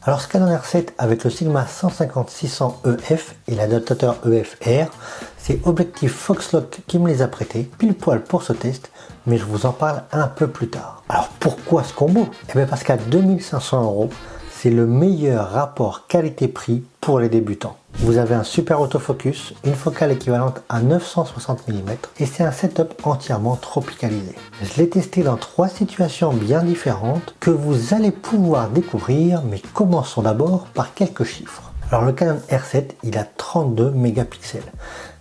Alors ce Canon R7 avec le Sigma 150-600 EF et l'adaptateur EF-R, c'est Objectif Foxlock qui me les a prêtés, pile poil pour ce test, mais je vous en parle un peu plus tard. Alors pourquoi ce combo? Eh bien parce qu'à 2500 €, c'est le meilleur rapport qualité-prix pour les débutants. Vous avez un super autofocus, une focale équivalente à 960 mm et c'est un setup entièrement tropicalisé. Je l'ai testé dans 3 situations bien différentes que vous allez pouvoir découvrir, mais commençons d'abord par quelques chiffres. Alors le Canon R7, il a 32 mégapixels.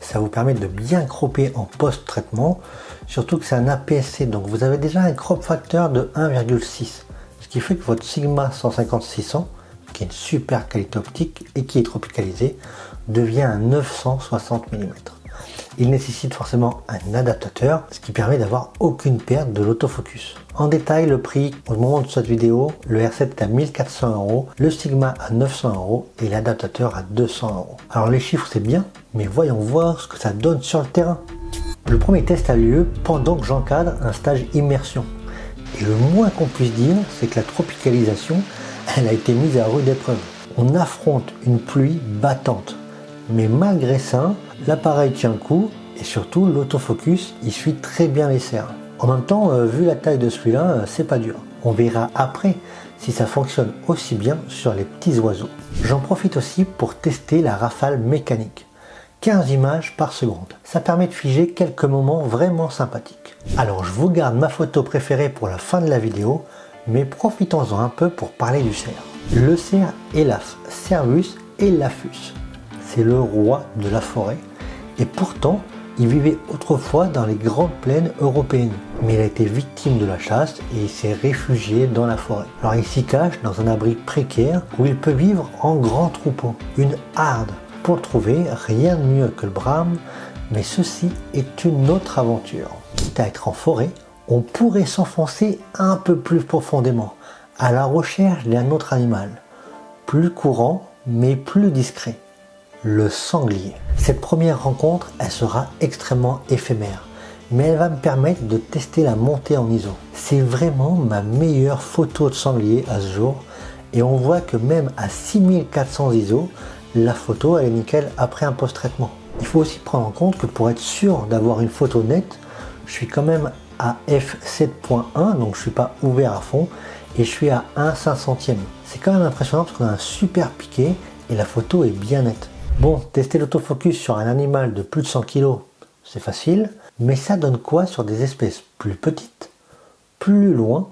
Ça vous permet de bien cropper en post-traitement, surtout que c'est un APS-C, donc vous avez déjà un crop factor de 1,6. Ce qui fait que votre Sigma 150-600, qui est une super qualité optique et qui est tropicalisé, devient un 960 mm. Il nécessite forcément un adaptateur, ce qui permet d'avoir aucune perte de l'autofocus. En détail, le prix au moment de cette vidéo, le R7 est à 1400 €, le Sigma à 900 € et l'adaptateur à 200 €. Alors les chiffres c'est bien, mais voyons voir ce que ça donne sur le terrain. Le premier test a lieu pendant que j'encadre un stage immersion. Et le moins qu'on puisse dire, c'est que la tropicalisation, elle a été mise à rude épreuve. On affronte une pluie battante. Mais malgré ça, l'appareil tient le coup et surtout l'autofocus, il suit très bien les serres. En même temps, vu la taille de celui-là, c'est pas dur. On verra après si ça fonctionne aussi bien sur les petits oiseaux. J'en profite aussi pour tester la rafale mécanique. 15 images par seconde. Ça permet de figer quelques moments vraiment sympathiques. Alors je vous garde ma photo préférée pour la fin de la vidéo, mais profitons-en un peu pour parler du cerf. Le cerf Elaphe, Cervus elaphus. C'est le roi de la forêt et pourtant il vivait autrefois dans les grandes plaines européennes. Mais il a été victime de la chasse et il s'est réfugié dans la forêt. Alors il s'y cache dans un abri précaire où il peut vivre en grand troupeau. Une harde. Pour le trouver, rien de mieux que le brame, mais ceci est une autre aventure. Quitte à être en forêt, on pourrait s'enfoncer un peu plus profondément, à la recherche d'un autre animal, plus courant mais plus discret, le sanglier. Cette première rencontre, elle sera extrêmement éphémère, mais elle va me permettre de tester la montée en ISO. C'est vraiment ma meilleure photo de sanglier à ce jour, et on voit que même à 6400 ISO, la photo elle est nickel après un post-traitement. Il faut aussi prendre en compte que pour être sûr d'avoir une photo nette, je suis quand même à f7.1, donc je suis pas ouvert à fond, et je suis à 1/500e. C'est quand même impressionnant parce qu'on a un super piqué et la photo est bien nette. Bon, tester l'autofocus sur un animal de plus de 100 kg, c'est facile, mais ça donne quoi sur des espèces plus petites, plus loin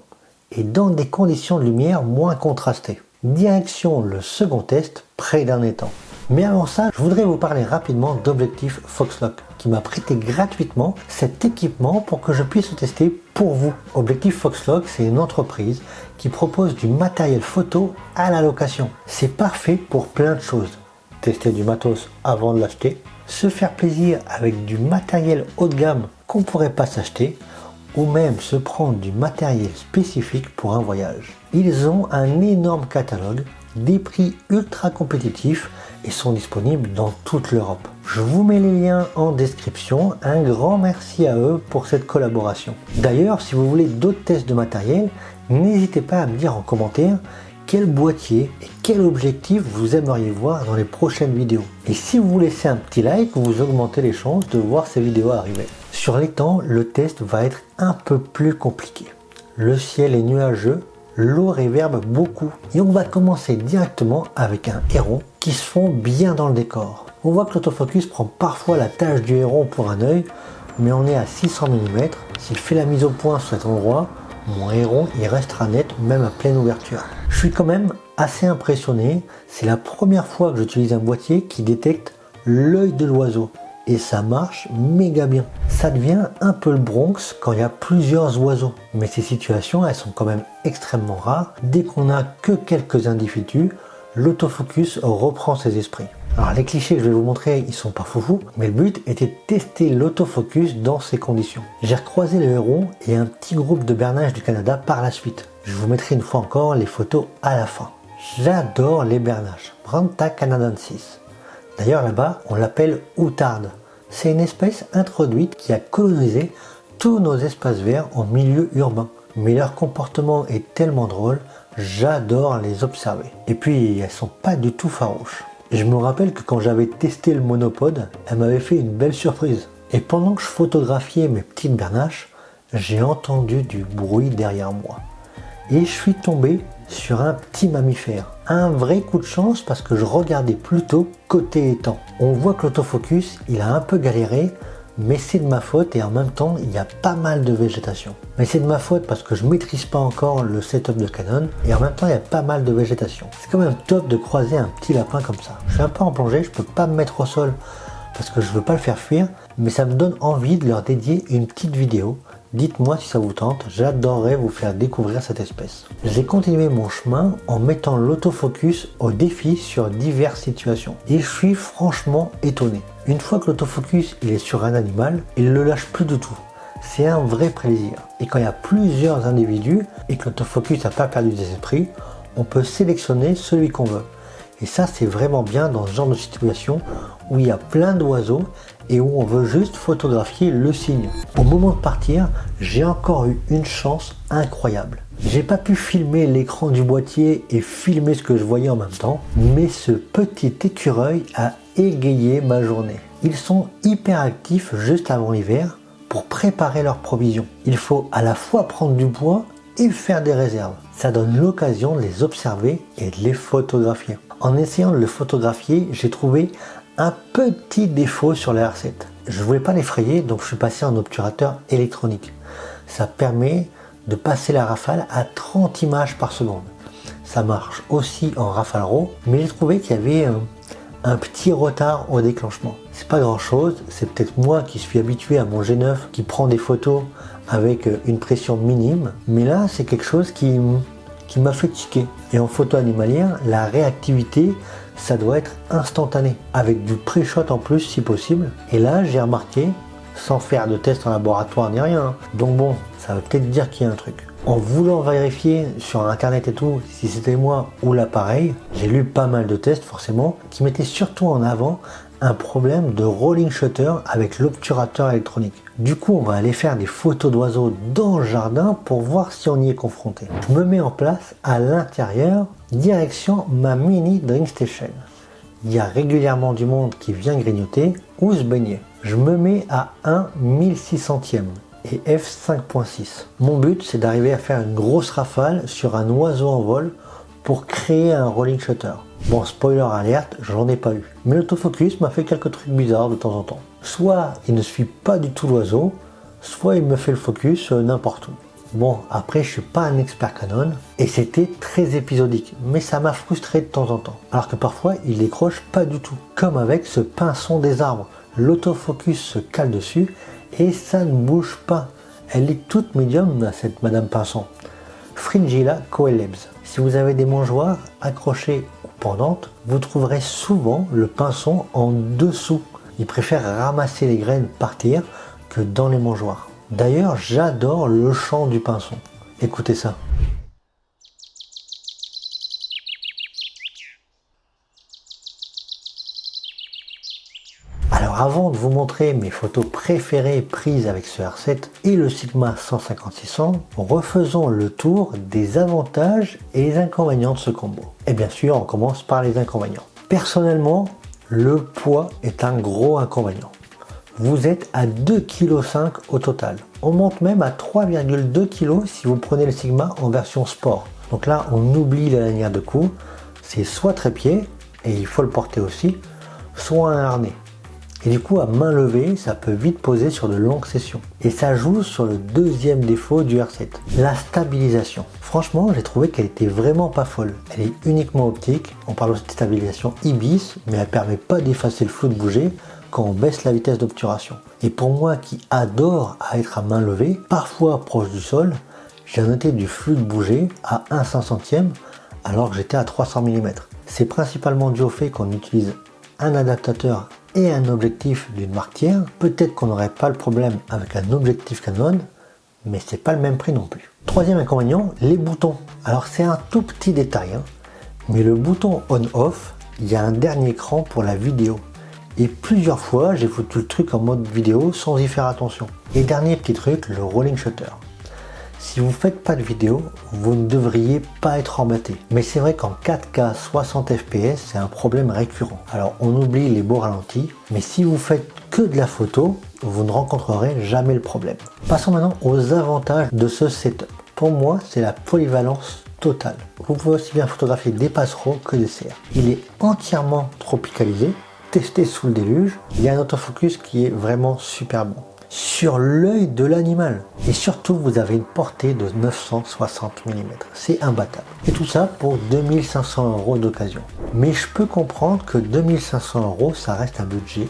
et dans des conditions de lumière moins contrastées? Direction le second test près d'un étang. Mais avant ça, je voudrais vous parler rapidement d'Objectif Foxlock qui m'a prêté gratuitement cet équipement pour que je puisse le tester pour vous. Objectif Foxlock, c'est une entreprise qui propose du matériel photo à la location. C'est parfait pour plein de choses. Tester du matos avant de l'acheter, se faire plaisir avec du matériel haut de gamme qu'on ne pourrait pas s'acheter, ou même se prendre du matériel spécifique pour un voyage. Ils ont un énorme catalogue, des prix ultra compétitifs et sont disponibles dans toute l'Europe. Je vous mets les liens en description, un grand merci à eux pour cette collaboration. D'ailleurs, si vous voulez d'autres tests de matériel, n'hésitez pas à me dire en commentaire quel boîtier et quel objectif vous aimeriez voir dans les prochaines vidéos. Et si vous laissez un petit like, vous augmentez les chances de voir ces vidéos arriver. Sur l'étang, le test va être un peu plus compliqué. Le ciel est nuageux, l'eau réverbe beaucoup et on va commencer directement avec un héron qui se fond bien dans le décor. On voit que l'autofocus prend parfois la tâche du héron pour un œil, mais on est à 600 mm. S'il fait la mise au point sur cet endroit, mon héron il restera net même à pleine ouverture. Je suis quand même assez impressionné, c'est la première fois que j'utilise un boîtier qui détecte l'œil de l'oiseau. Et ça marche méga bien. Ça devient un peu le Bronx quand il y a plusieurs oiseaux. Mais ces situations, elles sont quand même extrêmement rares. Dès qu'on n'a que quelques individus, l'autofocus reprend ses esprits. Alors les clichés que je vais vous montrer, ils sont pas foufou, mais le but était de tester l'autofocus dans ces conditions. J'ai recroisé le héron et un petit groupe de bernaches du Canada par la suite. Je vous mettrai une fois encore les photos à la fin. J'adore les bernaches, Branta canadensis. D'ailleurs là-bas, on l'appelle outarde. C'est une espèce introduite qui a colonisé tous nos espaces verts en milieu urbain. Mais leur comportement est tellement drôle, j'adore les observer. Et puis elles sont pas du tout farouches. Je me rappelle que quand j'avais testé le monopode, elle m'avait fait une belle surprise. Et pendant que je photographiais mes petites bernaches, j'ai entendu du bruit derrière moi. Et je suis tombé sur un petit mammifère. Un vrai coup de chance parce que je regardais plutôt côté étang. On voit que l'autofocus, il a un peu galéré, mais c'est de ma faute et en même temps, il y a pas mal de végétation. Mais c'est de ma faute parce que je maîtrise pas encore le setup de Canon et en même temps, il y a pas mal de végétation. C'est quand même top de croiser un petit lapin comme ça. Je suis un peu en plongée, je peux pas me mettre au sol parce que je veux pas le faire fuir, mais ça me donne envie de leur dédier une petite vidéo. Dites-moi si ça vous tente, j'adorerais vous faire découvrir cette espèce. J'ai continué mon chemin en mettant l'autofocus au défi sur diverses situations. Et je suis franchement étonné. Une fois que l'autofocus il est sur un animal, il ne le lâche plus du tout. C'est un vrai plaisir. Et quand il y a plusieurs individus et que l'autofocus n'a pas perdu des esprits, on peut sélectionner celui qu'on veut. Et ça c'est vraiment bien dans ce genre de situation où il y a plein d'oiseaux et où on veut juste photographier le signe. Au moment de partir, j'ai encore eu une chance incroyable. J'ai pas pu filmer l'écran du boîtier et filmer ce que je voyais en même temps, mais ce petit écureuil a égayé ma journée. Ils sont hyper actifs juste avant l'hiver pour préparer leurs provisions. Il faut à la fois prendre du bois et faire des réserves. Ça donne l'occasion de les observer et de les photographier. En essayant de le photographier, j'ai trouvé un petit défaut sur le R7. Je voulais pas l'effrayer, donc je suis passé en obturateur électronique. Ça permet de passer la rafale à 30 images par seconde. Ça marche aussi en rafale RAW, mais j'ai trouvé qu'il y avait un petit retard au déclenchement. C'est pas grand chose, c'est peut-être moi qui suis habitué à mon G9 qui prend des photos avec une pression minime, mais là c'est quelque chose qui m'a fait tiquer. Et en photo animalière, la réactivité, ça doit être instantané, avec du pré-shot en plus si possible. Et là, j'ai remarqué, sans faire de test en laboratoire ni rien, donc bon, ça veut peut-être dire qu'il y a un truc. En voulant vérifier sur internet et tout, si c'était moi ou l'appareil, j'ai lu pas mal de tests forcément, qui mettaient surtout en avant un problème de rolling shutter avec l'obturateur électronique. Du coup, on va aller faire des photos d'oiseaux dans le jardin pour voir si on y est confronté. Je me mets en place à l'intérieur, direction ma mini drink station. Il y a régulièrement du monde qui vient grignoter ou se baigner. Je me mets à 1/1600e et f5.6. Mon but, c'est d'arriver à faire une grosse rafale sur un oiseau en vol pour créer un rolling shutter. Bon, spoiler alerte, j'en ai pas eu. Mais l'autofocus m'a fait quelques trucs bizarres de temps en temps. Soit il ne suit pas du tout l'oiseau, soit il me fait le focus n'importe où. Bon, après je suis pas un expert Canon et c'était très épisodique, mais ça m'a frustré de temps en temps. Alors que parfois il décroche pas du tout. Comme avec ce pinson des arbres, l'autofocus se cale dessus et ça ne bouge pas. Elle est toute médium cette Madame Pinson. Fringilla coelebs. Si vous avez des mangeoires accrochées ou pendantes, vous trouverez souvent le pinson en dessous. Il préfère ramasser les graines par terre que dans les mangeoires. D'ailleurs, j'adore le chant du pinson. Écoutez ça. Alors avant de vous montrer mes photos préférées prises avec ce R7 et le Sigma 150-600, refaisons le tour des avantages et les inconvénients de ce combo. Et bien sûr, on commence par les inconvénients. Personnellement, le poids est un gros inconvénient. Vous êtes à 2,5 kg au total. On monte même à 3,2 kg si vous prenez le Sigma en version sport. Donc là, on oublie la lanière de cou. C'est soit trépied, et il faut le porter aussi, soit un harnais. Et du coup, à main levée, ça peut vite poser sur de longues sessions. Et ça joue sur le deuxième défaut du R7, la stabilisation. Franchement, j'ai trouvé qu'elle était vraiment pas folle. Elle est uniquement optique. On parle aussi de stabilisation IBIS, mais elle permet pas d'effacer le flou de bouger quand on baisse la vitesse d'obturation. Et pour moi qui adore à être à main levée, parfois proche du sol, j'ai noté du flux de bouger à 1/500e alors que j'étais à 300 mm. C'est principalement dû au fait qu'on utilise un adaptateur et un objectif d'une marque tiers. Peut-être qu'on n'aurait pas le problème avec un objectif Canon, mais c'est pas le même prix non plus. Troisième inconvénient, les boutons. Alors c'est un tout petit détail, mais le bouton on-off, il y a un dernier cran pour la vidéo. Et plusieurs fois, j'ai foutu le truc en mode vidéo sans y faire attention. Et dernier petit truc, le rolling shutter. Si vous faites pas de vidéo, vous ne devriez pas être embêté. Mais c'est vrai qu'en 4K 60 fps, c'est un problème récurrent. Alors on oublie les beaux ralentis, mais si vous faites que de la photo, vous ne rencontrerez jamais le problème. Passons maintenant aux avantages de ce setup. Pour moi, c'est la polyvalence totale. Vous pouvez aussi bien photographier des passereaux que des cerfs. Il est entièrement tropicalisé, testé sous le déluge. Il y a un autofocus qui est vraiment super bon. Sur l'œil de l'animal. Et surtout, vous avez une portée de 960 mm. C'est imbattable. Et tout ça pour 2500 € d'occasion. Mais je peux comprendre que 2500 €, ça reste un budget.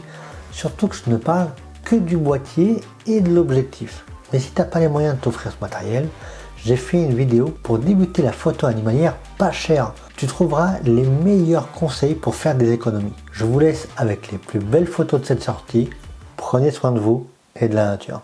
Surtout que je ne parle que du boîtier et de l'objectif. Mais si tu n'as pas les moyens de t'offrir ce matériel, j'ai fait une vidéo pour débuter la photo animalière pas chère. Tu trouveras les meilleurs conseils pour faire des économies. Je vous laisse avec les plus belles photos de cette sortie. Prenez soin de vous et de la nature.